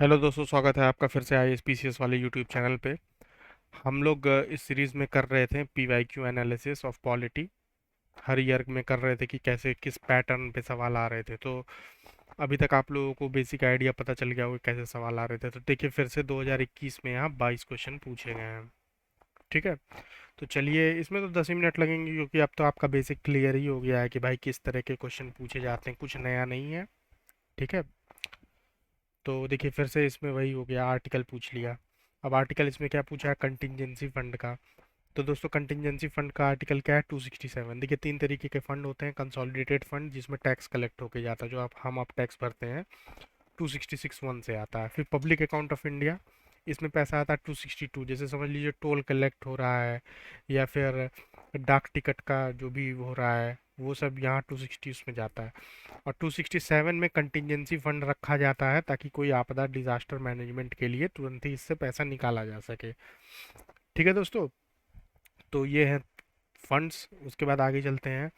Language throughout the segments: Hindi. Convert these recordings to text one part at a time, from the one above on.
हेलो दोस्तों, स्वागत है आपका फिर से ISPCS वाले यूट्यूब चैनल पे। हम लोग इस सीरीज़ में कर रहे थे PYQ analysis of polity. Her year में कर रहे थे कि कैसे किस पैटर्न पे सवाल आ रहे थे। तो अभी तक आप लोगों को बेसिक आइडिया पता चल गया होगा कैसे सवाल आ रहे थे। तो देखिए, फिर से 2021 में यहाँ 22 क्वेश्चन पूछे गए हैं। ठीक है, तो चलिए, इसमें तो 10 ही मिनट लगेंगे क्योंकि अब तो आपका बेसिक क्लियर ही हो गया है कि भाई किस तरह के क्वेश्चन पूछे जाते हैं, कुछ नया नहीं है। ठीक है, तो देखिए फिर से इसमें वही हो गया, आर्टिकल पूछ लिया। अब आर्टिकल इसमें क्या पूछा है, कंटिंजेंसी फंड का। तो दोस्तों, कंटिंजेंसी फंड का आर्टिकल क्या है, 267। देखिए, तीन तरीके के फंड होते हैं। कंसोलिडेटेड फंड, जिसमें टैक्स कलेक्ट होके जाता है, जो आप टैक्स भरते हैं, 266(1) से आता है। फिर पब्लिक अकाउंट ऑफ इंडिया, इसमें पैसा आता है 262। जैसे समझ लीजिए टोल कलेक्ट हो रहा है, या फिर डाक टिकट का जो भी हो रहा है, वो सब यहाँ 260 उसमें जाता है। और 267 में कंटिजेंसी फंड रखा जाता है ताकि कोई आपदा डिजास्टर मैनेजमेंट के लिए तुरंत ही इससे पैसा निकाला जा सके। ठीक है दोस्तों, तो ये है फंड्स। उसके बाद आगे चलते हैं।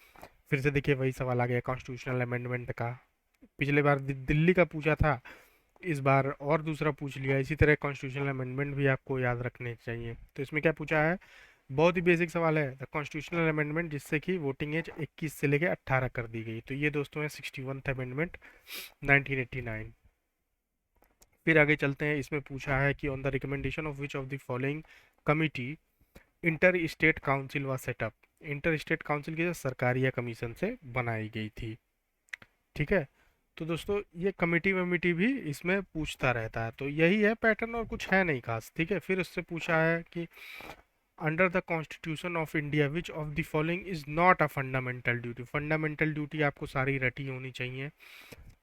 फिर से देखिए वही सवाल आ गया कॉन्स्टिट्यूशनल अमेंडमेंट का। पिछले बार दिल्ली का पूछा था, इस बार और दूसरा पूछ लिया। इसी तरह कॉन्स्टिट्यूशनल अमेंडमेंट भी आपको याद रखने चाहिए। तो इसमें क्या पूछा है, बहुत ही बेसिक सवाल है। द कॉन्स्टिट्यूशनल अमेंडमेंट जिससे कि वोटिंग एज 21 से लेकर 18 कर दी गई। तो ये दोस्तों है 61th अमेंडमेंट 1989। फिर आगे चलते हैं। इसमें पूछा है कि on the recommendation of which of the following committee inter state council व सेटअप। इंटर स्टेट काउंसिल की सरकारी या कमीशन से बनाई गई थी। ठीक है, तो दोस्तों ये कमेटी वमिटी भी इसमें पूछता रहता है। तो यही है पैटर्न, और कुछ है नहीं खास। ठीक है, फिर उससे पूछा है कि under the constitution of India which of the following is not a fundamental duty. Fundamental duty आपको सारी रटी होनी चाहिए।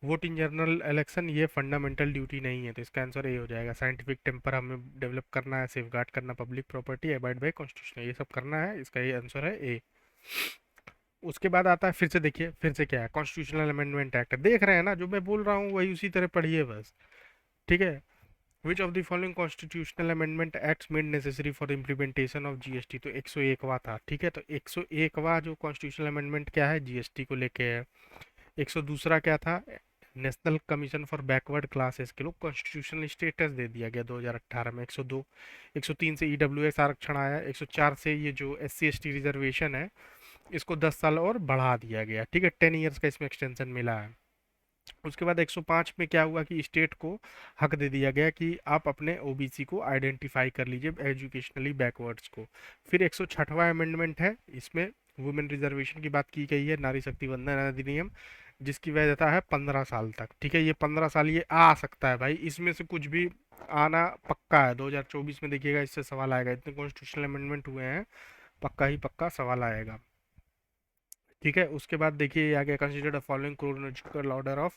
वोट इन जनरल इलेक्शन, ये फंडामेंटल ड्यूटी नहीं है, तो इसका आंसर ए हो जाएगा। साइंटिफिक टेम्पर हमें डेवलप करना है, सेफगार्ड करना public property, abide by constitution, ये सब करना है। इसका ये आंसर है ए। उसके बाद आता है, फिर से देखिए फिर से क्या है, कॉन्स्टिट्यूशनल अमेंडमेंट एक्ट। देख रहे हैं ना, जो मैं बोल रहा हूँ वही उसी तरह पढ़िए बस। ठीक है, विच of the following constitutional amendment acts made necessary for implementation of GST. तो 101वां था। ठीक है, तो 101वां जो कॉन्स्टिट्यूशनल अमेंडमेंट क्या है, जीएसटी को लेके है। 102 क्या था, national commission for backward classes के लोग कॉन्स्टिट्यूशनल स्टेटस दे दिया गया 2018 में। 102, 103 से ईडब्ल्यूएस आरक्षण आया। 104 से ये जो एससी एसटी रिजर्वेशन है, इसको 10 साल और बढ़ा दिया गया। ठीक है, 10 ईयर्स का इसमें एक्सटेंशन मिला है। उसके बाद 105 में क्या हुआ कि स्टेट को हक दे दिया गया कि आप अपने ओबीसी को आइडेंटिफाई कर लीजिए, एजुकेशनली बैकवर्ड्स को। फिर 106वां अमेंडमेंट है, इसमें वुमेन रिजर्वेशन की बात की गई है, नारी शक्ति वंदन अधिनियम, जिसकी वैधता है 15 साल तक। ठीक है, ये 15 साल ये आ सकता है भाई, इसमें से कुछ भी आना पक्का है। 2024 में देखिएगा इससे सवाल आएगा। इतने कॉन्स्टिट्यूशनल अमेंडमेंट हुए हैं, पक्का ही पक्का सवाल आएगा। ठीक है, उसके बाद देखिए ये आ गया, consider the following chronological order of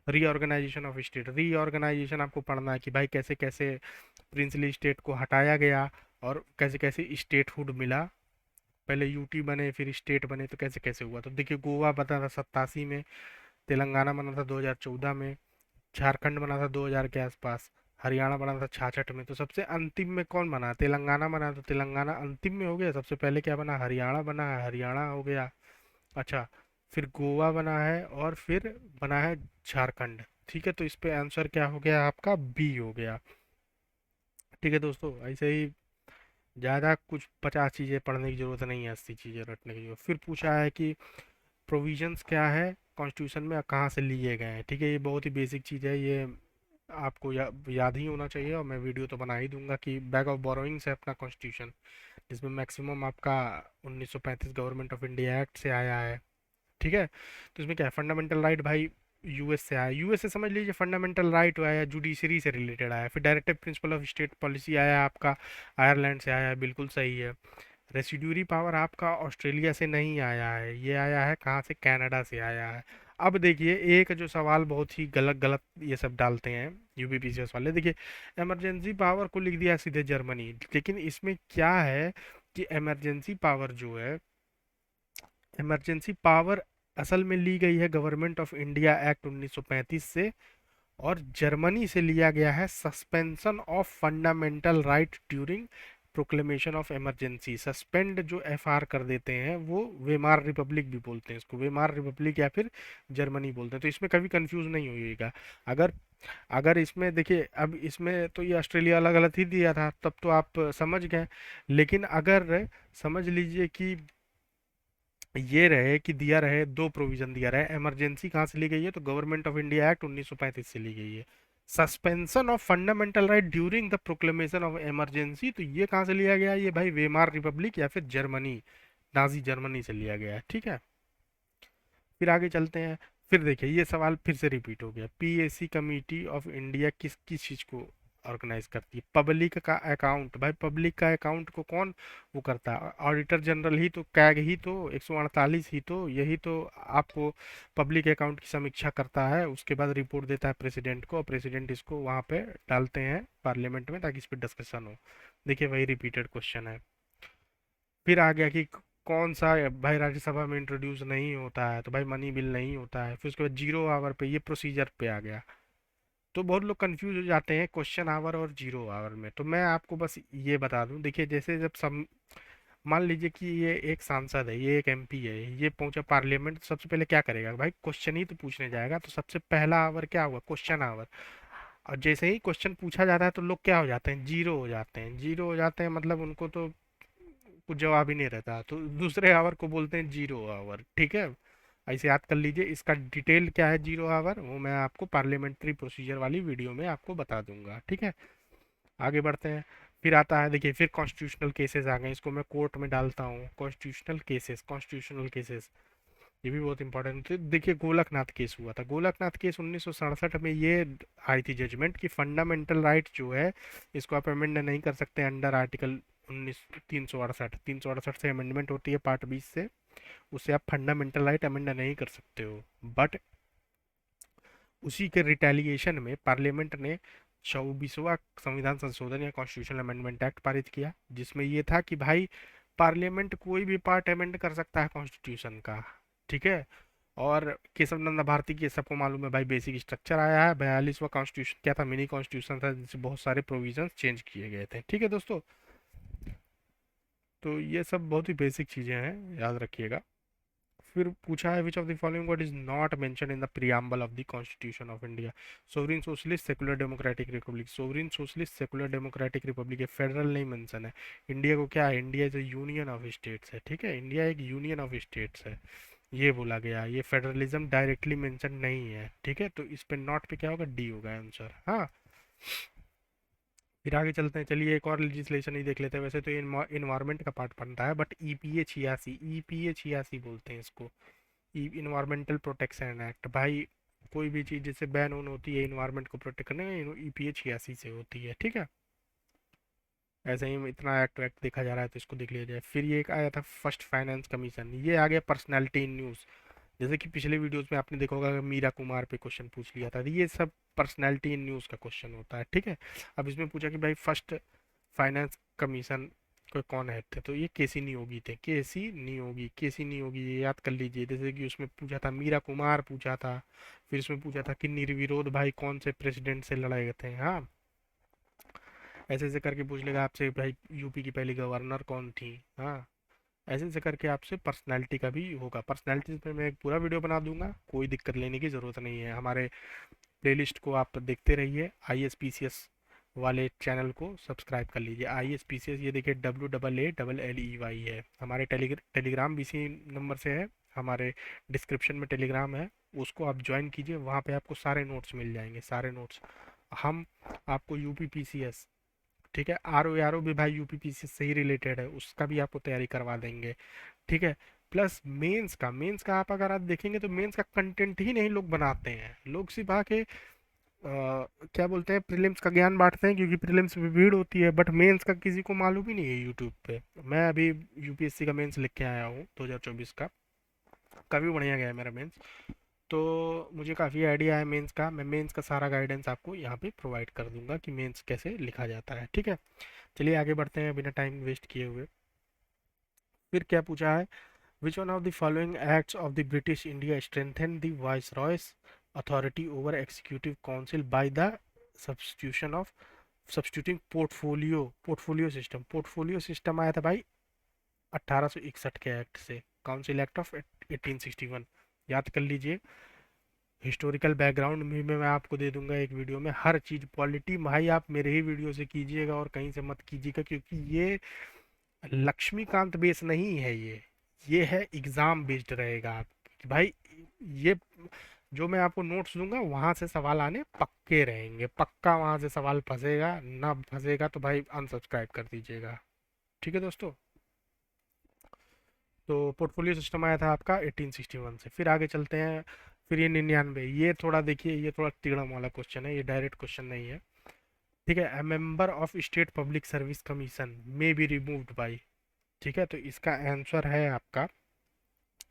reorganisation of state. Reorganisation आपको पढ़ना है कि भाई कैसे कैसे प्रिंसली स्टेट को हटाया गया और कैसे कैसे स्टेटहुड मिला। पहले यूटी बने, फिर स्टेट बने, तो कैसे कैसे हुआ। तो देखिए, गोवा बना था 87 में, तेलंगाना बना था 2014 में, झारखंड बना था 2000 के आसपास, हरियाणा बना था 66 में। तो सबसे अंतिम में कौन बना, तेलंगाना बना। तो तेलंगाना अंतिम में हो गया। सबसे पहले क्या बना, हरियाणा बना है, हरियाणा हो गया। अच्छा, फिर गोवा बना है, और फिर बना है झारखंड। ठीक है, तो इस पे आंसर क्या हो गया आपका, बी हो गया। ठीक है दोस्तों, ऐसे ही ज़्यादा कुछ 50 चीज़ें पढ़ने की ज़रूरत नहीं है, 80 चीज़ें रटने की जरूरत। फिर पूछा है कि प्रोविजंस क्या है कॉन्स्टिट्यूशन में, कहाँ से लिए गए हैं। ठीक है, ये बहुत ही बेसिक चीज़ है, ये आपको याद ही होना चाहिए। और मैं वीडियो तो बना ही दूंगा कि बैक ऑफ बोरोइंग्स है अपना कॉन्स्टिट्यूशन, जिसमें मैक्सिमम आपका 1935 गवर्नमेंट ऑफ इंडिया एक्ट से आया है। ठीक है, तो इसमें क्या है, फंडामेंटल राइट भाई यूएस से आया। यूएस से समझ लीजिए फंडामेंटल राइट आया, जुडिशरी से रिलेटेड आया। फिर directive principle of state policy आया आपका, आयरलैंड से आया है, बिल्कुल सही है। रेसिड्यूरी पावर आपका ऑस्ट्रेलिया से नहीं आया है, ये आया है कहाँ से, कनाडा से आया है। अब देखिए, एक जो सवाल बहुत ही गलत गलत ये सब डालते हैं यूपीपीसीएस वाले। देखिए, इमरजेंसी पावर को लिख दिया सीधे जर्मनी, लेकिन इसमें क्या है कि इमरजेंसी पावर जो है, इमरजेंसी पावर असल में ली गई है गवर्नमेंट ऑफ इंडिया एक्ट 1935 से, और जर्मनी से लिया गया है suspension of fundamental right during proclamation of emergency. Suspend जो एफआर कर देते हैं, वो वेमार रिपब्लिक भी बोलते हैं इसको, वेमार रिपब्लिक या फिर जर्मनी बोलते हैं। तो इसमें कभी कंफ्यूज नहीं होइएगा। अगर अगर इसमें देखिए, अब इसमें तो ये ऑस्ट्रेलिया अलग अलग ही दिया था, तब तो आप समझ गए। लेकिन अगर समझ लीजिए कि ये रहे कि दिया रहे, दो प्रोविजन दिया रहे, इमरजेंसी कहाँ से ली गई है, तो गवर्नमेंट ऑफ इंडिया एक्ट 1935 से ली गई है। Suspension of fundamental right during the proclamation of emergency, तो ये कहाँ से लिया गया है? ये भाई वेमार रिपब्लिक या फिर जर्मनी, नाजी जर्मनी से लिया गया है, ठीक है। फिर आगे चलते हैं। फिर देखिए ये सवाल फिर से रिपीट हो गया, पीएसी कमेटी ऑफ इंडिया किस किस चीज़ को ऑर्गेनाइज करती है? पब्लिक का अकाउंट। भाई पब्लिक का अकाउंट को कौन वो करता है? ऑडिटर जनरल ही तो, कैग ही तो, 148 ही तो, यही तो आपको पब्लिक अकाउंट की समीक्षा करता है, उसके बाद रिपोर्ट देता है प्रेसिडेंट को, और प्रेसिडेंट इसको वहाँ पे डालते हैं पार्लियामेंट में ताकि इस पर डिस्कशन हो। देखिए वही रिपीटेड क्वेश्चन है। फिर आ गया कि कौन सा भाई राज्यसभा में इंट्रोड्यूस नहीं होता है, तो भाई मनी बिल नहीं होता है। फिर उसके बाद जीरो आवर पे, ये प्रोसीजर पे आ गया। तो बहुत लोग कंफ्यूज हो जाते हैं क्वेश्चन आवर और जीरो आवर में, तो मैं आपको बस ये बता दूं। देखिए जैसे जब सब, मान लीजिए कि ये एक सांसद है, ये एक एमपी है, ये पहुंचा पार्लियामेंट, तो सबसे पहले क्या करेगा भाई? क्वेश्चन ही तो पूछने जाएगा, तो सबसे पहला आवर क्या होगा? Question hour. और जैसे ही क्वेश्चन पूछा जाता है तो लोग क्या हो जाते हैं? जीरो हो जाते हैं। जीरो हो जाते हैं मतलब उनको तो कुछ जवाब ही नहीं रहता, तो दूसरे आवर को बोलते हैं जीरो आवर, ठीक है। ऐसे याद कर लीजिए। इसका डिटेल क्या है जीरो आवर, वो मैं आपको पार्लियामेंट्री प्रोसीजर वाली वीडियो में आपको बता दूंगा, ठीक है। आगे बढ़ते हैं। फिर आता है देखिए, फिर कॉन्स्टिट्यूशनल केसेस आ गए, इसको मैं कोर्ट में डालता हूँ। कॉन्स्टिट्यूशनल केसेस, कॉन्स्टिट्यूशनल केसेस, ये भी बहुत इंपॉर्टेंट है। देखिए गोलकनाथ केस हुआ था। गोलकनाथ केस 1967 में ये आई थी जजमेंट कि फंडामेंटल राइट जो है, इसको आप अमेंड नहीं कर सकते अंडर आर्टिकल 19 368 से अमेंडमेंट होती है पार्ट 20 से, उससे आप फंडामेंटल राइट अमेंड नहीं कर सकते हो। बट उसी के रिटेलिएशन में पार्लियामेंट ने 24वां संविधान संशोधन या कॉन्स्टिट्यूशनल अमेंडमेंट एक्ट पारित किया, जिसमें ये था कि भाई पार्लियामेंट कोई भी पार्ट अमेंड कर सकता है कॉन्स्टिट्यूशन का, ठीक है। और केशव नंदा भारती की सबको मालूम है भाई, बेसिक स्ट्रक्चर आया है। 42वां कॉन्स्टिट्यूशन क्या था? मिनी कॉन्स्टिट्यूशन था, जिससे बहुत सारे प्रोविजंस चेंज किए गए थे, ठीक है दोस्तों। तो ये सब बहुत ही बेसिक चीज़ें हैं, याद रखिएगा। फिर पूछा है विच of the following what is not mention in the preamble of the constitution of India? Sovereign socialist secular democratic Republic, sovereign socialist secular democratic Republic है, फेडरल नहीं मेंशन है। इंडिया को क्या है? India is a union of states है, ठीक है। इंडिया एक यूनियन ऑफ स्टेट्स है, ये बोला गया। ये फेडरलिज्म डायरेक्टली मेंशन नहीं है, ठीक है। तो इस पे नॉट पे क्या होगा? डी होगा आंसर, हाँ। फिर आगे चलते हैं, चलिए एक और लेजिस्लेशन ही देख लेते हैं। वैसे तो ये इन्वायरमेंट का पार्ट बनता है, बट ईपीए 86, ईपीए 86 बोलते हैं इसको, इन्वायरमेंटल प्रोटेक्शन एक्ट। भाई कोई भी चीज़ जैसे बैन ऑन होती है इन्वायरमेंट को प्रोटेक्ट करने में, ईपीए 86 से होती है, ठीक है। ऐसे ही इतना एक्ट वैक्ट देखा जा रहा है, तो इसको देख लिया जाए। फिर ये एक आया था फर्स्ट फाइनेंस कमीशन, ये आ गया पर्सनैलिटी इन न्यूज़। जैसे कि पिछले वीडियोस में आपने देखा होगा, मीरा कुमार पे क्वेश्चन पूछ लिया था, तो ये सब पर्सनैलिटी इन न्यूज़ का क्वेश्चन होता है, ठीक है। अब इसमें पूछा कि भाई फर्स्ट फाइनेंस कमीशन को कौन हेड थे, तो ये केसी नियोगी थे। केसी नियोगी, केसी नियोगी, ये याद कर लीजिए। जैसे कि उसमें पूछा था मीरा कुमार पूछा था, फिर उसमें पूछा था कि निर्विरोध भाई कौन से प्रेसिडेंट से लड़ाए थे, हाँ। ऐसे ऐसे करके पूछ लेगा आपसे भाई यूपी की पहली गवर्नर कौन थी, हाँ। ऐसे ऐसे करके आपसे पर्सनैलिटी का भी होगा। पर्सनैलिटीज पे मैं एक पूरा वीडियो बना दूंगा, कोई दिक्कत लेने की ज़रूरत नहीं है। हमारे प्लेलिस्ट को आप देखते रहिए, ISPCS वाले चैनल को सब्सक्राइब कर लीजिए। ISPCS, ये देखिए WAALLEY है। हमारे टेलीग्राम भी इसी नंबर से है, हमारे डिस्क्रिप्शन में टेलीग्राम है, उसको आप ज्वाइन कीजिए। वहाँ पे आपको सारे नोट्स मिल जाएंगे, सारे नोट्स। हम आपको UPPCS, ठीक है, RO भी भाई UPPCS से ही रिलेटेड है, उसका भी आपको तैयारी करवा देंगे, ठीक है। प्लस मेंस का आप अगर आप देखेंगे तो मेंस का कंटेंट ही नहीं लोग बनाते हैं, लोग सिर्फ आके क्या बोलते हैं, प्रीलिम्स का ज्ञान बांटते हैं, क्योंकि प्रीलिम्स में भीड़ होती है, बट मेंस का किसी को मालूम ही नहीं है यूट्यूब पे। मैं अभी यूपीएससी का मेंस लिख के आया हूँ 2024 का, काफ़ी बढ़िया गया है मेरा मेंस। तो मुझे काफ़ी आइडिया है मेंस का। मैं मेंस का सारा गाइडेंस आपको यहाँ पे प्रोवाइड कर दूंगा कि मेंस कैसे लिखा जाता है, ठीक है। चलिए आगे बढ़ते हैं बिना टाइम वेस्ट किए हुए। फिर क्या पूछा है? Which one of the following acts of the British India strengthened the Viceroy's authority over Executive Council by the substitution of substituting portfolio system आया था भाई 1861 के एक्ट से, काउंसिल एक्ट ऑफ 1861, याद कर लीजिए। हिस्टोरिकल बैकग्राउंड भी मैं आपको दे दूंगा एक वीडियो में। हर चीज़ पॉलिटी भाई आप मेरे ही वीडियो से कीजिएगा और कहीं से मत कीजिएगा, क्योंकि ये लक्ष्मीकांत बेस नहीं है, ये है एग्ज़ाम बेस्ड रहेगा आप कि भाई ये जो मैं आपको नोट्स दूंगा वहां से सवाल आने पक्के रहेंगे, पक्का वहां से सवाल फंसेगा ना, फंसेगा तो भाई अनसब्सक्राइब कर दीजिएगा। ठीक है दोस्तों। तो पोर्टफोलियो सिस्टम आया था आपका 1861 से। फिर आगे चलते हैं। फिर ये 99, ये थोड़ा देखिए, ये थोड़ा तिगड़म वाला क्वेश्चन है, ये डायरेक्ट क्वेश्चन नहीं है। ठीक है, a member of state public service commission may be removed by. ठीक है, तो इसका आंसर है आपका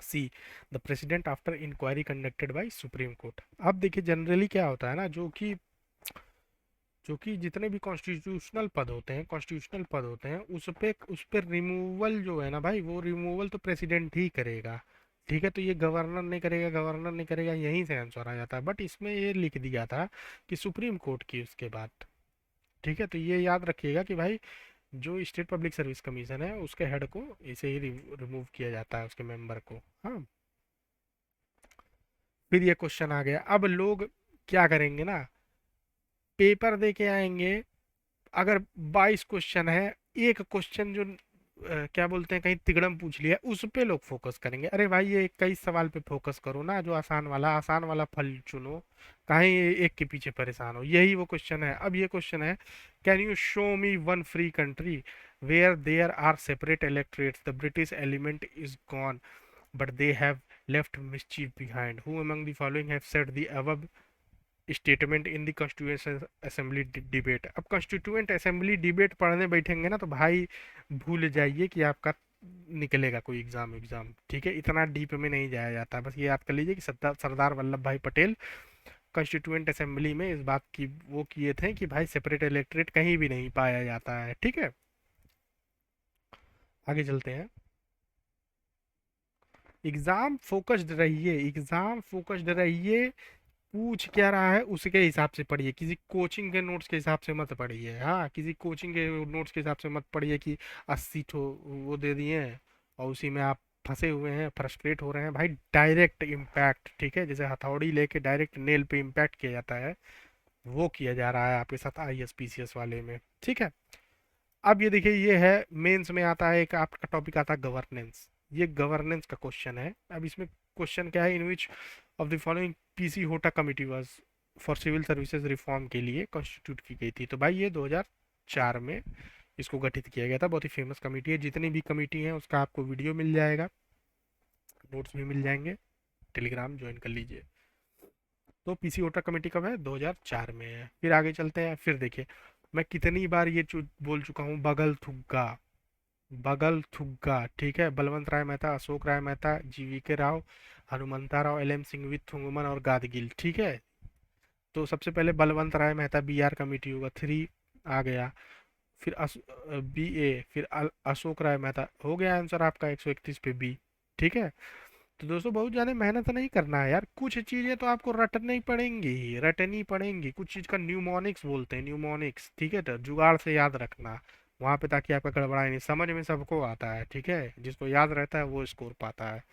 C, the president after inquiry conducted by supreme court. अब देखिए जनरली क्या होता है ना, जो कि जितने भी कॉन्स्टिट्यूशनल पद होते हैं उस पे रिमूवल जो है ना भाई, वो रिमूवल तो प्रेसिडेंट ही करेगा। ठीक है, तो ये गवर्नर नहीं करेगा, गवर्नर नहीं करेगा, यहीं से आंसर आ जाता है। बट इसमें ये लिख दिया था कि सुप्रीम कोर्ट की उसके बाद। ठीक है, तो ये याद रखिएगा कि भाई जो स्टेट पब्लिक सर्विस कमीशन है उसके हेड को इसे ही रिमूव किया जाता है, उसके मेंबर को। हाँ, फिर ये क्वेश्चन आ गया। अब लोग क्या करेंगे ना, पेपर दे के आएंगे, अगर 22 क्वेश्चन है, एक क्वेश्चन जो क्या बोलते हैं कहीं तिगड़म पूछ लिया उस पे लोग फोकस करेंगे। अरे भाई ये 21 सवाल पे फोकस करो ना, जो आसान वाला फल चुनो, कहीं एक के पीछे परेशान हो। यही वो क्वेश्चन है। अब ये क्वेश्चन है, can you show me one free country where there are separate electorates, the British element is gone but they have left mischief behind, who among the following have said the above statement in the constituent assembly debate. अब कॉन्स्टिट्यूएंट असेंबली डिबेट पढ़ने बैठेंगे ना तो भाई भूल जाइए कि आपका निकलेगा कोई एग्जाम। ठीक है, इतना डीप में नहीं जाया जाता। बस ये याद कर लीजिए कि सरदार वल्लभ भाई पटेल कॉन्स्टिट्यूएंट असेंबली में इस बात की वो किए थे कि भाई सेपरेट इलेक्टोरेट कहीं भी नहीं पाया जाता है। ठीक है, आगे चलते हैं। एग्जाम फोकस्ड रहिए, पूछ क्या रहा है उसके हिसाब से पढ़िए, किसी कोचिंग के नोट्स के हिसाब से मत पढ़िए। हाँ, किसी कोचिंग के नोट्स के हिसाब से मत पढ़िए कि 80 ठो वो दे दिए हैं और उसी में आप फंसे हुए हैं, फ्रस्ट्रेट हो रहे हैं। भाई डायरेक्ट इम्पैक्ट, ठीक है, जैसे हथौड़ी लेके डायरेक्ट नेल पे इम्पैक्ट किया जाता है, वो किया जा रहा है आपके साथ ISPCS वाले में। ठीक है, अब ये देखिए, ये है मेंस में आता है एक आपका टॉपिक आता है गवर्नेंस। ये गवर्नेंस का क्वेश्चन है। अब इसमें क्वेश्चन क्या है, in which of the following PC Hota committee was for civil services reform के लिए कॉन्स्टिट्यूट की गई थी। तो भाई ये 2004 में इसको गठित किया गया था। बहुत ही फेमस कमेटी है, जितनी भी कमेटी है उसका आपको वीडियो मिल जाएगा, नोट्स भी मिल जाएंगे, टेलीग्राम ज्वाइन कर लीजिए। तो PC होटा कमेटी कब है, 2004 में है। फिर आगे चलते हैं। फिर देखिए, मैं कितनी बार ये बोल चुका हूँ, बगल थुग्गा। ठीक है, बलवंत राय मेहता, अशोक राय मेहता, GVK राव, हनुमंता राव, LM सिंघवी, थुंगमन और गादगिल। ठीक है, तो सबसे पहले बलवंत राय मेहता BR कमेटी होगा, 3 आ गया। फिर BA, फिर अशोक राय मेहता, हो गया आंसर आपका 131 पे B। ठीक है, तो दोस्तों बहुत ज़्यादा मेहनत नहीं करना है यार, कुछ चीज़ें तो आपको रटनी पड़ेंगी। कुछ चीज़ का न्यूमोनिक्स बोलते हैं, न्यूमोनिक्स। ठीक है, तो जुगाड़ से याद रखना वहाँ पे, ताकि आपका गड़बड़ाए नहीं। समझ में सबको आता है, ठीक है, जिसको याद रहता है वो स्कोर पाता है।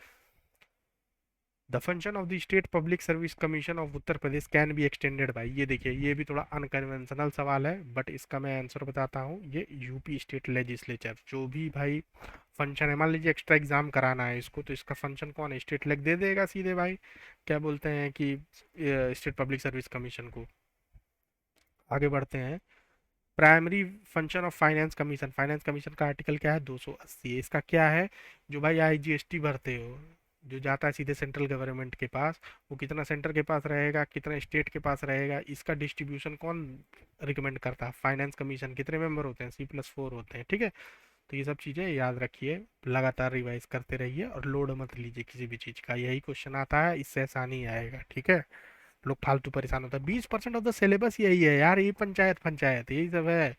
The function of the state public service commission of Uttar Pradesh can be extended by. ये देखिए, ये भी थोड़ा अनकन्वेंशनल सवाल है, बट इसका मैं आंसर बताता हूँ। ये यूपी स्टेट लेजिस्लेचर जो भी भाई फंक्शन है, मान लीजिए एक्स्ट्रा एग्जाम कराना है इसको, तो इसका फंक्शन कौन है, स्टेट लेग दे देगा सीधे भाई। क्या बोलते हैं कि स्टेट पब्लिक सर्विस कमीशन को। आगे बढ़ते हैं। Primary function of finance commission का आर्टिकल क्या है, 280। इसका क्या है, जो भाई IGST भरते हो, जो जाता है सीधे सेंट्रल गवर्नमेंट के पास, वो कितना सेंटर के पास रहेगा, कितना स्टेट के पास रहेगा, इसका डिस्ट्रीब्यूशन कौन रिकमेंड करता है, फाइनेंस कमीशन। कितने मेंबर होते हैं, C+4 होते हैं। ठीक है, तो ये सब चीज़ें याद रखिए, लगातार रिवाइज करते रहिए और लोड मत लीजिए किसी भी चीज़ का। यही क्वेश्चन आता है, इससे आसानी आएगा। ठीक है, लोग फालतू परेशान होता है। 20% ऑफ द सिलेबस यही है यार, ये पंचायत पंचायत यही सब है।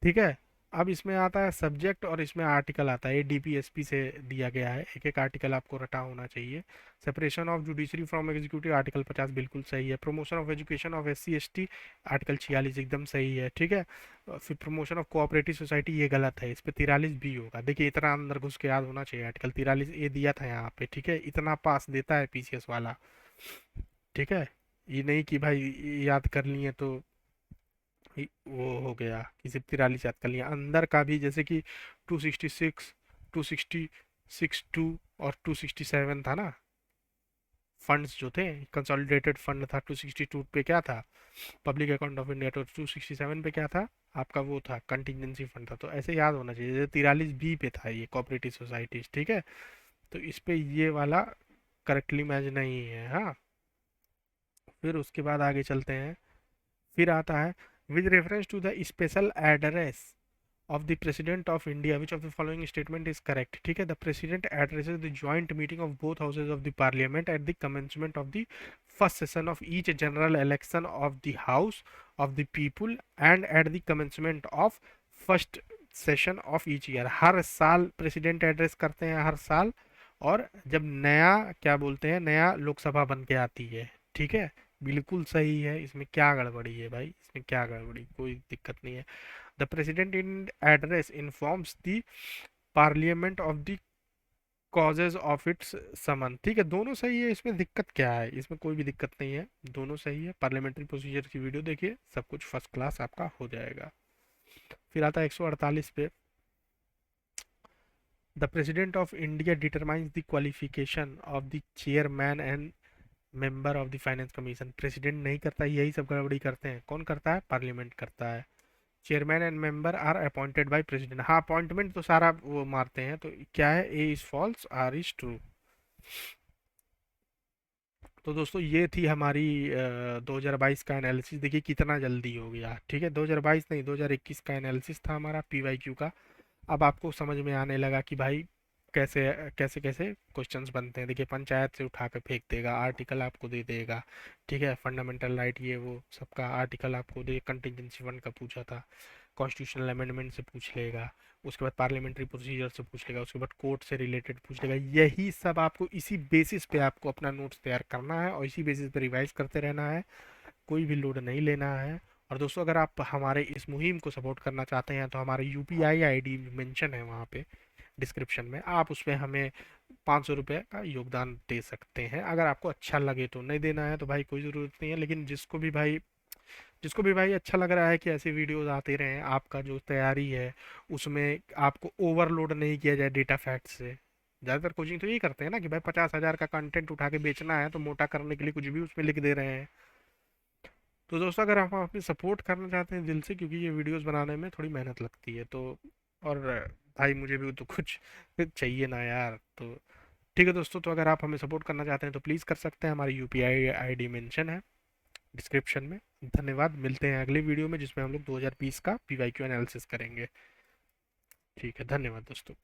ठीक है, अब इसमें आता है सब्जेक्ट और इसमें आर्टिकल आता है। ये DPSP से दिया गया है, एक एक आर्टिकल आपको रटा होना चाहिए। Separation of judiciary from executive, article 50 बिल्कुल सही है। Promotion of education of SC ST, article 46 एकदम सही है। ठीक है, फिर प्रमोशन ऑफ कोऑपरेटिव सोसाइटी, ये गलत है, इस पर 43 भी होगा। देखिए इतना अंदर घुस के याद होना चाहिए, आर्टिकल 43 ये दिया था यहाँ पे। ठीक है, इतना पास देता है PCS वाला। ठीक है, ये नहीं कि भाई याद कर लिए तो वो हो गया कि सिर्फ 43 याद कर लिया, अंदर का भी जैसे कि 266, 266 और 267 था ना, फंड्स जो थे, कंसोलिडेटेड फंड था 262 पे क्या था, पब्लिक अकाउंट ऑफ इंडिया, तो 267 पे क्या था आपका, वो था कंटिजेंसी फंड था। तो ऐसे याद होना चाहिए, जैसे 43 बी पे था ये कोऑपरेटिव सोसाइटीज, ठीक है। तो इस पे ये वाला करेक्टली मैच नहीं है, हाँ। फिर उसके बाद आगे चलते हैं, फिर आता है with reference to the special address of the President of India, which of the following statement is correct? ठीक है, the President addresses the joint meeting of both houses of the Parliament at the commencement of the first session of each general election of the House of the People and at the commencement of first session of each year। हर साल प्रेसिडेंट एड्रेस करते हैं, हर साल, और जब नया क्या बोलते हैं, नया लोकसभा बन के आती है, ठीक है। बिल्कुल सही है, इसमें क्या गड़बड़ी है भाई, इसमें क्या गड़बड़ी, कोई दिक्कत नहीं है। The president in address informs the parliament of the causes of its summon। ठीक है, दोनों सही है, इसमें दिक्कत क्या है, इसमें कोई भी दिक्कत नहीं है, दोनों सही है। पार्लियामेंट्री प्रोसीजर की वीडियो देखिए, सब कुछ फर्स्ट क्लास आपका हो जाएगा। फिर आता है 148 पे, the president of India determines the qualification of the chairman and member of the finance commission. President नहीं करता, यही सब गड़बड़ी करते हैं, कौन करता है, पार्लियामेंट करता है। Chairman and member are appointed by president, हाँ अपॉइंटमेंट तो सारा वो मारते हैं, तो क्या है, A is false or is true. तो दोस्तों ये थी हमारी 2022 का एनालिसिस, देखिए कितना जल्दी हो गया, ठीक है। 2022 नहीं, 2021 का एनालिसिस था हमारा पीवाईक्यू का। अब आपको समझ में आने लगा कि भाई कैसे कैसे कैसे क्वेश्चंस बनते हैं। देखिए पंचायत से उठा कर फेंक देगा, आर्टिकल आपको दे देगा, ठीक है, फंडामेंटल राइट ये वो सबका आर्टिकल आपको दे, कंटिजेंसी फंड का पूछा था, कॉन्स्टिट्यूशनल अमेंडमेंट से पूछ लेगा, उसके बाद पार्लियामेंट्री प्रोसीजर से पूछ लेगा, उसके बाद कोर्ट से रिलेटेड पूछ लेगा। यही सब आपको इसी बेसिस पे आपको अपना नोट्स तैयार करना है और इसी बेसिस पे रिवाइज करते रहना है, कोई भी लोड नहीं लेना है। और दोस्तों अगर आप हमारे इस मुहिम को सपोर्ट करना चाहते हैं तो हमारे यूपीआई आईडी मेंशन है वहाँ पे डिस्क्रिप्शन में, आप उसमें हमें 500 रुपये का योगदान दे सकते हैं। अगर आपको अच्छा लगे तो, नहीं देना है तो भाई कोई ज़रूरत नहीं है, लेकिन जिसको भी भाई अच्छा लग रहा है कि ऐसे वीडियोस आते रहें, आपका जो तैयारी है उसमें आपको ओवरलोड नहीं किया जाए डेटा फैक्ट से। ज़्यादातर कोचिंग तो यही करते हैं ना कि भाई 50,000 का कंटेंट उठा के बेचना है तो मोटा करने के लिए कुछ भी उसमें लिख दे रहे हैं। तो दोस्तों अगर आप अपनी सपोर्ट करना चाहते हैं दिल से, क्योंकि ये वीडियोस बनाने में थोड़ी मेहनत लगती है, तो और भाई मुझे भी तो कुछ चाहिए ना यार, तो ठीक है दोस्तों। तो अगर आप हमें सपोर्ट करना चाहते हैं तो प्लीज़ कर सकते हैं, हमारी यूपीआई आईडी मेंशन है डिस्क्रिप्शन में। धन्यवाद, मिलते हैं अगली वीडियो में जिसमें हम लोग 2020 का पीवाईक्यू एनालिसिस करेंगे। ठीक है, धन्यवाद दोस्तों।